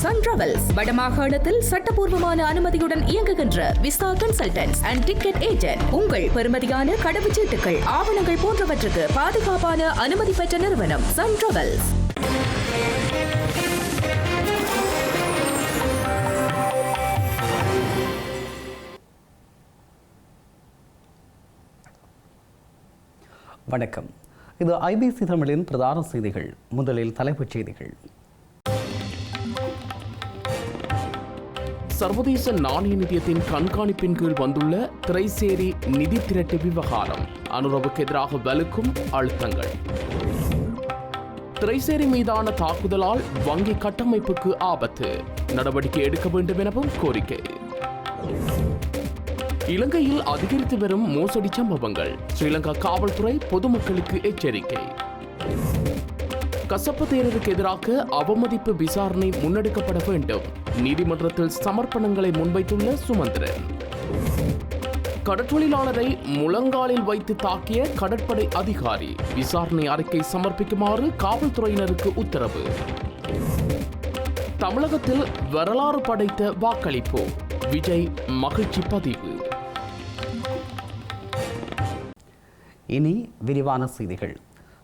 Sun travels வடமாகாணத்தில் சட்டபூர்வமான அனுமதியுடன் இயங்குகின்ற visa consultants and ticket agent. உங்கள் பெறுமதியான கடவுச்சீட்டுகள், ஆவணங்கள் போன்றவற்றுக்கு பாதுகாப்பான அனுமதி பெற்ற நிறுவனம் சன் டிராவல்ஸ். வணக்கம். இது ஐபிசி தமிழின் பிரதான செய்திகள். முதலில் தலைப்புச் செய்திகள். சர்வதேச நாணய நிதியத்தின் கண்காணிப்பின் கீழ் வந்துள்ள திரைசேரி நிதி திரட்டு விவகாரம், அனுரவுக்கு எதிராக வலுக்கும் அழுத்தங்கள். திரைசேரி மீதான தாக்குதலால் வங்கி கட்டமைப்புக்கு ஆபத்து, நடவடிக்கை எடுக்க வேண்டும் எனவும் கோரிக்கை. இலங்கையில் அதிகரித்து வரும் மோசடி சம்பவங்கள், ஸ்ரீலங்கா காவல்துறை பொதுமக்களுக்கு எச்சரிக்கை. கசப்பு தேரருக்கு எதிராக அவமதிப்பு விசாரணை முன்னெடுக்கப்பட வேண்டும், நீதிமன்றத்தில் சமர்ப்பணங்களை முன்வைத்துள்ள சுமந்திரன். கடற்றொழிலாளரை முழங்காலில் வைத்து தாக்கிய கடற்படை அதிகாரி, விசாரணை அறிக்கை சமர்ப்பிக்குமாறு காவல்துறையினருக்கு உத்தரவு. தமிழகத்தில் வரலாறு படைத்த வாக்களிப்பு, விஜய் மகிழ்ச்சி பதிவு. இனி விரிவான செய்திகள்.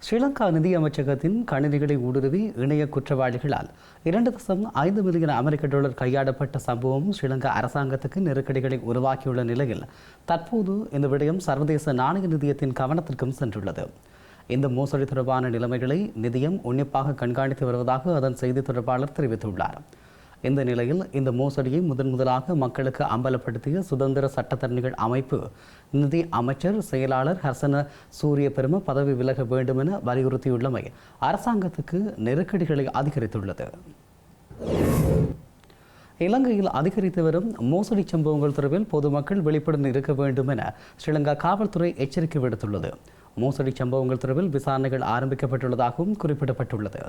ஸ்ரீலங்கா நிதி அமைச்சகத்தின் கணினிகளை ஊடுருவி இணைய குற்றவாளிகளால் 2.5 மில்லியன் அமெரிக்க டாலர் கையாடப்பட்ட சம்பவம் ஸ்ரீலங்கா அரசாங்கத்துக்கு நெருக்கடிகளை உருவாக்கியுள்ள நிலையில் தற்போது இந்த விடயம் சர்வதேச நாணய நிதியத்தின் கவனத்திற்கும் சென்றுள்ளது. இந்த மோசடி தொடர்பான நிலைமைகளை நிதியம் உன்னிப்பாக கண்காணித்து வருவதாக அதன் செய்தி தொடர்பாளர் தெரிவித்துள்ளார். இந்த நிலையில் இந்த மோசடியை முதலாக மக்களுக்கு அம்பலப்படுத்திய சுதந்திர சட்டத்தரணிகள் அமைப்பு நிதி அமைச்சர் செயலாளர் ஹர்சன சூரிய பெரும பதவி விலக வேண்டும் என வலியுறுத்தியுள்ளமை அரசாங்கத்துக்கு நெருக்கடிகளை அதிகரித்துள்ளது. இலங்கையில் அதிகரித்து வரும் மோசடி சம்பவங்கள் தொடர்பில் பொதுமக்கள் விழிப்புடன் இருக்க வேண்டும் என ஸ்ரீலங்கா காவல்துறை எச்சரிக்கை விடுத்துள்ளது. மோசடி சம்பவங்கள் தொடர்பில் விசாரணைகள் ஆரம்பிக்கப்பட்டுள்ளதாகவும் குறிப்பிடப்பட்டுள்ளது.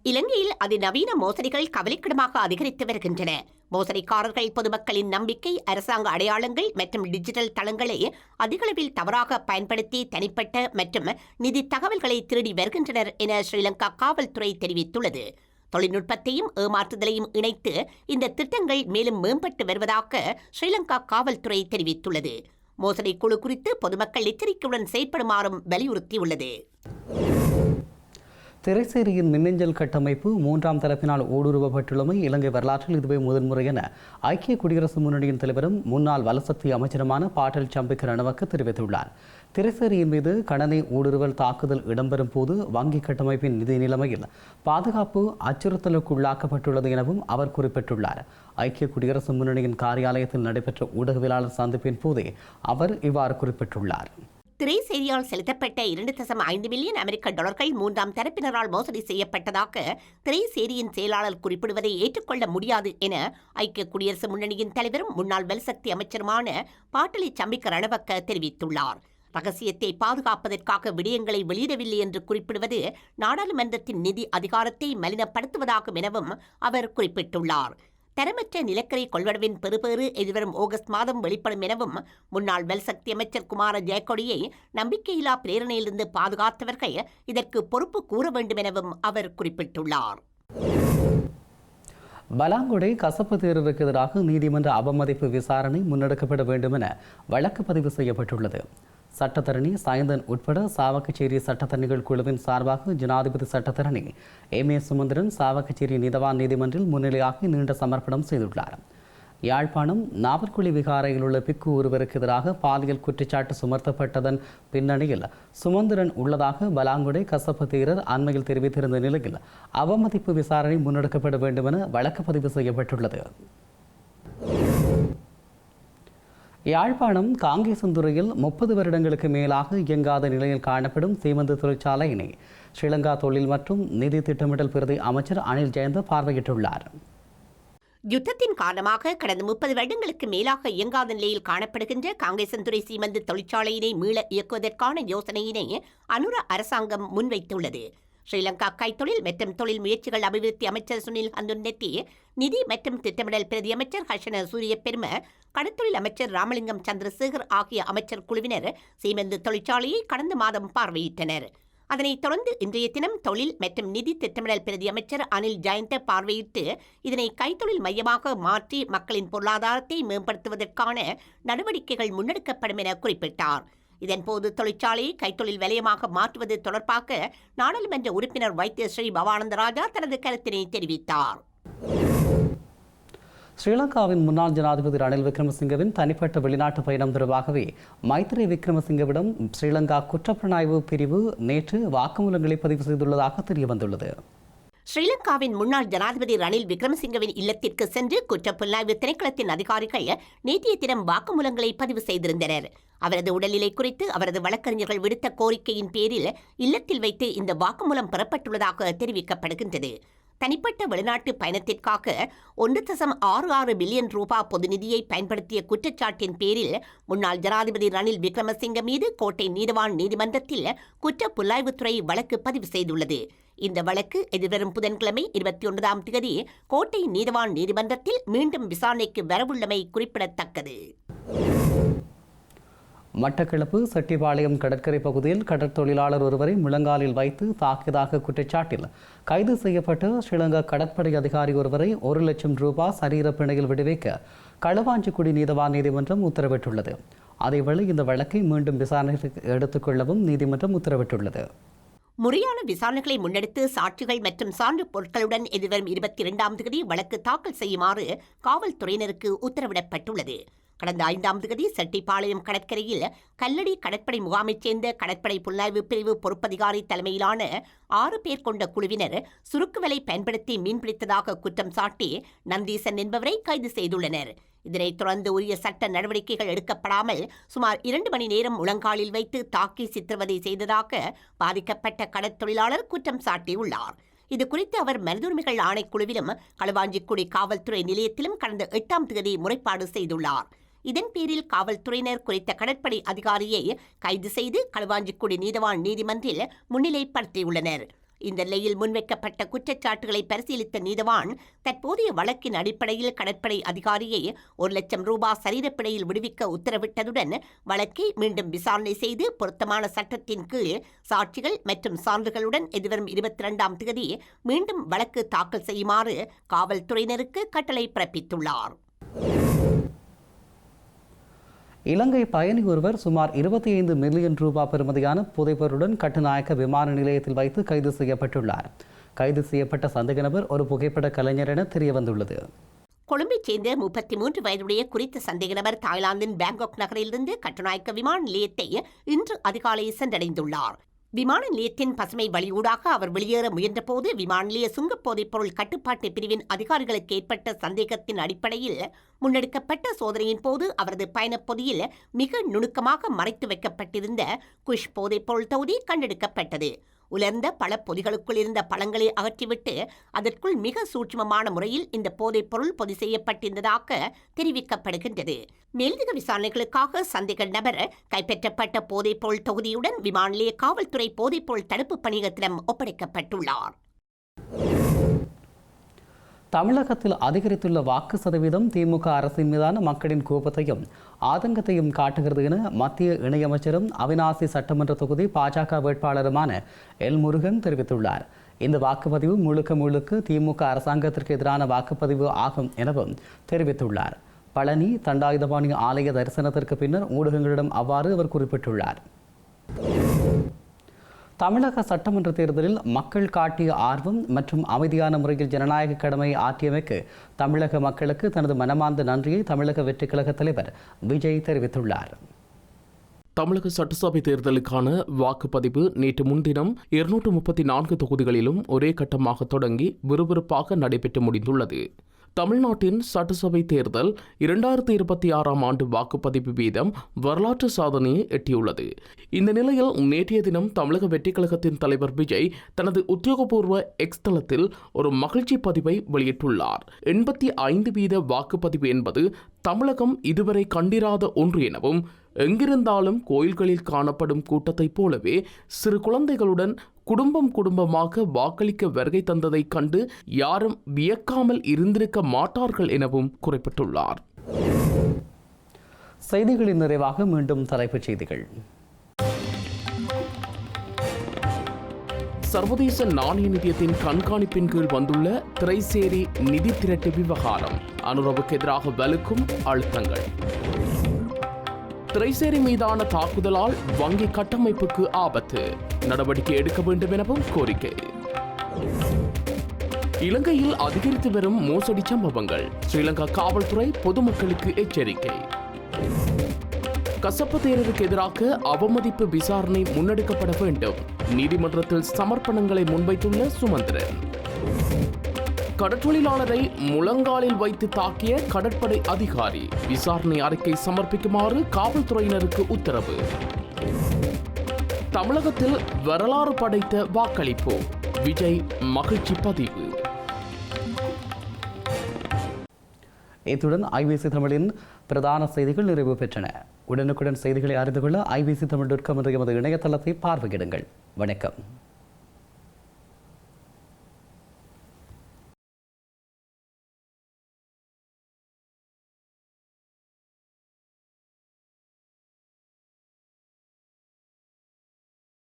இலங்கையில் அதிநவீன மோசடிகள் கவலைக்கிடமாக அதிகரித்து வருகின்றன. மோசடிக்காரர்கள் பொதுமக்களின் நம்பிக்கை, அரசாங்க அடையாளங்கள் மற்றும் டிஜிட்டல் தளங்களை அதிகளவில் தவறாக பயன்படுத்தி தனிப்பட்ட மற்றும் நிதி தகவல்களை திருடி வருகின்றனர் என ஸ்ரீலங்கா காவல்துறை தெரிவித்துள்ளது. தொழில்நுட்பத்தையும் ஏமாற்றுதலையும் இணைத்து இந்த திட்டங்கள் மேலும் மேம்பட்டு வருவதாக ஸ்ரீலங்கா காவல்துறை தெரிவித்துள்ளது. மோசடி குழு குறித்து பொதுமக்கள் எச்சரிக்கையுடன் செயற்படுமாறும் வலியுறுத்தியுள்ளது. திரைசேரியின் மின்னஞ்சல் கட்டமைப்பு 3ஆம் தரப்பினால் ஊடுருவப்பட்டுள்ளமை இலங்கை வரலாற்றில் இதுவே முதன்முறை என ஐக்கிய குடியரசு முன்னணியின் தலைவரும் முன்னாள் வலசக்தி அமைச்சருமான பாட்டல் சம்பிக்க ரணவக்க தெரிவித்துள்ளார். திரைசேரியின் மீது கணனி ஊடுருவல் தாக்குதல் இடம்பெறும் போது வங்கி கட்டமைப்பின் நிதி நிலைமையில் பாதுகாப்பு அச்சுறுத்தலுக்குள்ளாக்கப்பட்டுள்ளது எனவும் அவர் குறிப்பிட்டுள்ளார். ஐக்கிய குடியரசு முன்னணியின் காரியாலயத்தில் நடைபெற்ற ஊடகவியலாளர் சந்திப்பின் போதே அவர் இவ்வாறு குறிப்பிட்டுள்ளார். திரைசேரியால் செலுத்தப்பட்ட 2.5 மில்லியன் அமெரிக்க டாலர்கள் 3ஆம் தரப்பினரால் மோசடி செய்யப்பட்டதாக திரைசேரியின் செயலாளர் குறிப்பிடுவதை ஏற்றுக்கொள்ள முடியாது என ஐக்கிய குடியரசு முன்னணியின் தலைவரும் முன்னாள் வலசக்தி அமைச்சருமான பாட்டலி சம்பிக்க ரணவக்க தெரிவித்துள்ளார். ரகசியத்தை பாதுகாப்பதற்காக விடயங்களை வெளியிடவில்லை என்று குறிப்பிடுவது நாடாளுமன்றத்தின் நிதி அதிகாரத்தை மலினப்படுத்துவதாகும் எனவும் அவர் குறிப்பிட்டுள்ளார். தரமற்ற நிலக்கரி கொள்வனவின் பெறுபேறு எதிர்வரும் ஆகஸ்ட் மாதம் வெளிப்படும் எனவும் முன்னாள் வலசக்தி அமைச்சர் குமார ஜெயக்கொடியை நம்பிக்கையில்லா பிரேரணையிலிருந்து பாதுகாத்தவர்கள் இதற்கு பொறுப்பு கூற வேண்டும் எனவும் அவர் குறிப்பிட்டுள்ளார். பலாங்குடை கசப்பு தேரருக்கு எதிராக நீதிமன்ற அவமதிப்பு விசாரணை முன்னெடுக்கப்பட வேண்டும் என வழக்கு பதிவு செய்யப்பட்டுள்ளது. சட்டத்தரணி சாயந்தன் உட்பட சாவகச்சேரி சட்டத்தரணிகள் குழுவின் சார்பாக ஜனாதிபதி சட்டத்தரணி ஏ சுமந்திரன் சாவகச்சேரி நீதவான் நீதிமன்றில் முன்னிலையாகி நீண்ட சமர்ப்பணம் செய்துள்ளார். யாழ்ப்பாணம் நாவற்குழி விகாரையில் உள்ள பிக்கு ஒருவருக்கு எதிராக பாலியல் குற்றச்சாட்டு சுமத்தப்பட்டதன் பின்னணியில் சுமந்திரன் உள்ளதாக பலாங்குடை கசப்பு தேரர் அண்மையில் தெரிவித்திருந்த நிலையில் அவமதிப்பு விசாரணை முன்னெடுக்கப்பட வேண்டும் என வழக்கு பதிவு செய்யப்பட்டுள்ளது. யாழ்ப்பாணம் காங்கேசந்துறையில் 30 வருடங்களுக்கு மேலாக இயங்காத நிலையில் காணப்படும் சீமெந்து தொழிற்சாலையினை ஸ்ரீலங்கா தொழில் மற்றும் நிதி திட்டமிடல் பிரதி அமைச்சர் அனில் ஜெயந்த பார்வையிட்டுள்ளார். யுத்தத்தின் காரணமாக கடந்த 30 வருடங்களுக்கு மேலாக இயங்காத நிலையில் காணப்படுகின்ற காங்கேசந்துறை சீமெந்து தொழிற்சாலையினை மீள இயக்குவதற்கான யோசனையினை அனுர அரசாங்கம் முன்வைத்துள்ளது. ஸ்ரீலங்கா கைத்தொழில் மற்றும் தொழில் முயற்சிகள் அபிவிருத்தி அமைச்சர் சுனில் ஹந்துன்னெத்தி, நிதி மற்றும் திட்டமிடல் பிரதி அமைச்சர் ஹர்ஷன சூரிய பெரும, கடற்தொழில் அமைச்சர் ராமலிங்கம் சந்திரசேகர் ஆகிய அமைச்சர் குழுவினர் சீமெந்து தொழிற்சாலையை கடந்த மாதம் பார்வையிட்டனர். அதனைத் தொடர்ந்து இன்றைய தினம் தொழில் மற்றும் நிதி திட்டமிடல் பிரதி அமைச்சர் அனில் ஜெயந்த பார்வையிட்டு இதனை கைத்தொழில் மையமாக மாற்றி மக்களின் பொருளாதாரத்தை மேம்படுத்துவதற்கான நடவடிக்கைகள் முன்னெடுக்கப்படும் என குறிப்பிட்டார். இதன்போது தொழிற்சாலையை கைத்தொழில் வலயமாக மாற்றுவது தொடர்பாக நாடாளுமன்ற உறுப்பினர் வைத்திய ஸ்ரீ பவானந்தராஜா தனது கருத்தினை தெரிவித்தார். ஸ்ரீலங்காவின் முன்னாள் ஜனாதிபதி ரணில் விக்ரமசிங்கவின் தனிப்பட்ட வெளிநாட்டு பயணம் தொடர்பாகவே மைத்ரி விக்ரமசிங்கவிடம் ஸ்ரீலங்கா குற்றப்புலனாய்வு பிரிவு நேற்று வாக்குமூலங்களை பதிவு செய்துள்ளதாக தெரியவந்துள்ளது. ஸ்ரீலங்காவின் முன்னாள் ஜனாதிபதி ரணில் விக்ரமசிங்கவின் இல்லத்திற்கு சென்று குற்றப்புலனாய்வு திணைக்களத்தின் அதிகாரிகள் நேற்றைய தினம் வாக்குமூலங்களை பதிவு செய்திருந்தனர். அவரது உடல்நிலை குறித்து அவரது வழக்கறிஞர்கள் விடுத்த கோரிக்கையின் பேரில் இல்லத்தில் வைத்து இந்த வாக்குமூலம் பெறப்பட்டுள்ளதாக தெரிவிக்கப்படுகின்றது. தனிப்பட்ட வெளிநாட்டு பயணத்திற்காக 1.66 பில்லியன் ரூபாய் பொது நிதியை பயன்படுத்திய குற்றச்சாட்டின் பேரில் முன்னாள் ஜனாதிபதி ரணில் விக்ரமசிங்க மீது கோட்டை நீதவான் நீதிமன்றத்தில் குற்ற புலனாய்வுத்துறை வழக்கு பதிவு செய்துள்ளது. இந்த வழக்கு எதிர்வரும் புதன்கிழமை 29ஆம் தேதி கோட்டை நீதவான் நீதிமன்றத்தில் மீண்டும் விசாரணைக்கு வரவுள்ளமை குறிப்பிடத்தக்கது. மட்டக்களப்பு செட்டிபாளையம் கடற்கரை பகுதியில் கடற்தொழிலாளர் ஒருவரை முழங்காலில் வைத்து தாக்கியதாக குற்றச்சாட்டில் கைது செய்யப்பட்ட ஸ்ரீலங்கா கடற்படை அதிகாரி ஒருவரை 1 லட்சம் ரூபாய் சரீர பிணையில் விடுவிக்க களுவாஞ்சிக்குடி நீதவான் நீதிமன்றம் உத்தரவிட்டுள்ளது. அதேவேளை இந்த வழக்கை மீண்டும் விசாரணைக்கு எடுத்துக்கொள்ளவும் நீதிமன்றம் உத்தரவிட்டுள்ளது. முறையான விசாரணைகளை முன்னெடுத்து சாட்சிகள் மற்றும் சான்று பொருட்களுடன் எதிர்வரும் 22ஆம் தேதி வழக்கு தாக்கல் செய்யுமாறு காவல்துறையினருக்கு உத்தரவிடப்பட்டுள்ளது. கடந்த 5ஆம் தேதி செட்டிப்பாளையம் கடற்கரையில் கல்லடி கடற்படை முகாமைச் சேர்ந்த கடற்படை புலனாய்வு பிரிவு பொறுப்பதிகாரி தலைமையிலான 6 பேர் கொண்ட குழுவினர் சுருக்குவலை பயன்படுத்தி மீன்பிடித்ததாக குற்றம் சாட்டி நந்தீசன் என்பவரை கைது செய்துள்ளனர். இதனைத் தொடர்ந்து உரிய சட்ட நடவடிக்கைகள் எடுக்கப்படாமல் சுமார் 2 மணி நேரம் முழங்காலில் வைத்து தாக்கி சித்திரவதை செய்ததாக பாதிக்கப்பட்ட கடற்தொழிலாளர் குற்றம் சாட்டியுள்ளார். இதுகுறித்து அவர் மனிதுரிமைகள் ஆணைக்குழுவிலும் களுவாஞ்சிக்குடி காவல்துறை நிலையத்திலும் கடந்த 8ஆம் தேதி முறைப்பாடு செய்துள்ளார். இதன் பேரில் காவல்துறையினர் குறித்த கடற்படை அதிகாரியை கைது செய்து களுவாஞ்சிக்குடி நீதவான் நீதிமன்றில் முன்னிலைப்படுத்தியுள்ளனர். இந்த நிலையில் முன்வைக்கப்பட்ட குற்றச்சாட்டுகளை பரிசீலித்த நீதவான் தற்போதைய வழக்கின் அடிப்படையில் கடற்படை அதிகாரியை 1 லட்சம் ரூபாய் சரீரப்பிணையில் விடுவிக்க உத்தரவிட்டதுடன் வழக்கை மீண்டும் விசாரணை செய்து பொருத்தமான சட்டத்தின் கீழ் சாட்சிகள் மற்றும் சான்றுகளுடன் எதிர்வரும் 22ஆம் தேதி மீண்டும் வழக்கு தாக்கல் செய்யுமாறு காவல்துறையினருக்கு கட்டளை பிறப்பித்துள்ளார். இலங்கை பயணி ஒருவர் சுமார் 25 மில்லியன் ரூபாய் பெறுமதியான புதைப்பொருளுடன் கட்டுநாயக்க விமான நிலையத்தில் வைத்து கைது செய்யப்பட்டுள்ளார். கைது செய்யப்பட்ட சந்தேக நபர் ஒரு புகைப்பட கலைஞர் என தெரியவந்துள்ளது. கொழும்பைச் சேர்ந்த 33 வயதுடைய குறித்த சந்தேக நபர் தாய்லாந்தின் பேங்காக் நகரிலிருந்து கட்டுநாயக்க விமான நிலையத்தை இன்று அதிகாலை சென்றடைந்துள்ளார். விமான நிலையத்தின் பசுமை வழியூடாக அவர் வெளியேற முயன்றபோது விமான நிலைய சுங்கப் போதைப்பொருள் கட்டுப்பாட்டு பிரிவின் அதிகாரிகளுக்கு ஏற்பட்ட சந்தேகத்தின் அடிப்படையில் முன்னெடுக்கப்பட்ட சோதனையின் போது அவரது பயணப்பொதியில் மிக நுணுக்கமாக மறைத்து வைக்கப்பட்டிருந்த குஷ் போதைப்பொருள் தொகுதி கண்டெடுக்கப்பட்டது. உலர்ந்த பல பொதிகளுக்குள் இருந்த பழங்களை அகற்றிவிட்டு அதற்குள் மிக சூட்சுமமான முறையில் இந்த போதைப் பொருள் பொதி செய்யப்பட்டிருந்ததாக தெரிவிக்கப்படுகின்றது. மேலதிக விசாரணைகளுக்காக சந்தேக நபர் கைப்பற்றப்பட்ட போதைப் பொருள் தொகுதியுடன் விமான நிலைய காவல்துறை போதைப்பொருள் தடுப்பு பணியகத்திடம் ஒப்படைக்கப்பட்டுள்ளார். தமிழகத்தில் அதிகரித்துள்ள வாக்கு சதவீதம் திமுக அரசின் மீதான மக்களின் கோபத்தையும் ஆதங்கத்தையும் காட்டுகிறது என மத்திய இணையமைச்சரும் அவிநாசி சட்டமன்ற தொகுதி பாஜக வேட்பாளருமான எல் முருகன் தெரிவித்துள்ளார். இந்த வாக்குப்பதிவு முழுக்க திமுக அரசாங்கத்திற்கு எதிரான வாக்குப்பதிவு ஆகும் எனவும் தெரிவித்துள்ளார். பழனி தண்டாயுதபாணி ஆலய தரிசனத்திற்கு பின்னர் ஊடகங்களிடம் அவ்வாறு அவர் குறிப்பிட்டுள்ளார். தமிழக சட்டமன்ற தேர்தலில் மக்கள் காட்டிய ஆர்வம் மற்றும் அமைதியான முறையில் ஜனநாயக கடமை ஆற்றியமைக்கு தமிழக மக்களுக்கு தனது மனமார்ந்த நன்றியை தமிழக வெற்றிக் கழக தலைவர் விஜய் தெரிவித்துள்ளார். தமிழக சட்டசபை தேர்தலுக்கான வாக்குப்பதிவு நேற்று முன்தினம் 234 தொகுதிகளிலும் ஒரே கட்டமாக தொடங்கி விறுவிறுப்பாக நடைபெற்று முடிந்துள்ளது. தமிழ்நாட்டின் சட்டசபை தேர்தல் 2026ஆம் ஆண்டு வாக்குப்பதிவு வீதம் வரலாற்று சாதனையை எட்டியுள்ளது. இந்த நிலையில் நேற்றைய தினம் தமிழக வெற்றிக் கழகத்தின் தலைவர் விஜய் தனது உத்தியோகபூர்வ எக்ஸ் தளத்தில் ஒரு மகிழ்ச்சி பதிவை வெளியிட்டுள்ளார். 85% வாக்குப்பதிவு என்பது தமிழகம் இதுவரை கண்டிராத ஒன்று எனவும், எங்கிருந்தாலும் கோயில்களில் காணப்படும் கூட்டத்தைப் போலவே சிறு குழந்தைகளுடன் குடும்பமாக வாக்களிக்க வருகை தந்ததை கண்டு யாரும் வியக்காமல் இருந்திருக்க மாட்டார்கள் எனவும் குறிப்பிட்டுள்ளார். செய்திகளின் நிறைவாக மீண்டும் தலைப்புச் செய்திகள். சர்வதேச நாணய நிதியத்தின் கண்காணிப்பின் கீழ் வந்துள்ள திரைசேரி நிதி திரட்டு விவகாரம், அனுரவுக்கு எதிராக வலுக்கும் அழுத்தங்கள். திரைசேரி மீதான தாக்குதலால் வங்கி கட்டமைப்புக்கு ஆபத்து, நடவடிக்கை எடுக்க வேண்டும் எனவும் கோரிக்கை. இலங்கையில் அதிகரித்து வரும் மோசடி சம்பவங்கள், ஸ்ரீலங்கா காவல்துறை பொதுமக்களுக்கு எச்சரிக்கை. கசப்பு தேரருக்கு எதிராக அவமதிப்பு விசாரணை முன்னெடுக்கப்பட வேண்டும், நீதிமன்றத்தில் சமர்ப்பணங்களை முன்வைத்துள்ள சுமந்திரன். கடற்றொழிலாளரை முழங்காலில் வைத்து தாக்கிய கடற்படை அதிகாரி, விசாரணை அறிக்கை சமர்ப்பிக்குமாறு காவல்துறையினருக்கு உத்தரவு. தமிழகத்தில் வரலாறு படைத்த வாக்களிப்பு, விஜய் மகிழ்ச்சி பதிவு. இத்துடன் ஐபிசி தமிழின் பிரதான செய்திகள் நிறைவு பெற்றன. உடனுக்குடன் செய்திகளை அறிந்து கொள்ள IBC தமிழ்.com என்ற எமது இணையதளத்தை பார்வையிடுங்கள். வணக்கம்.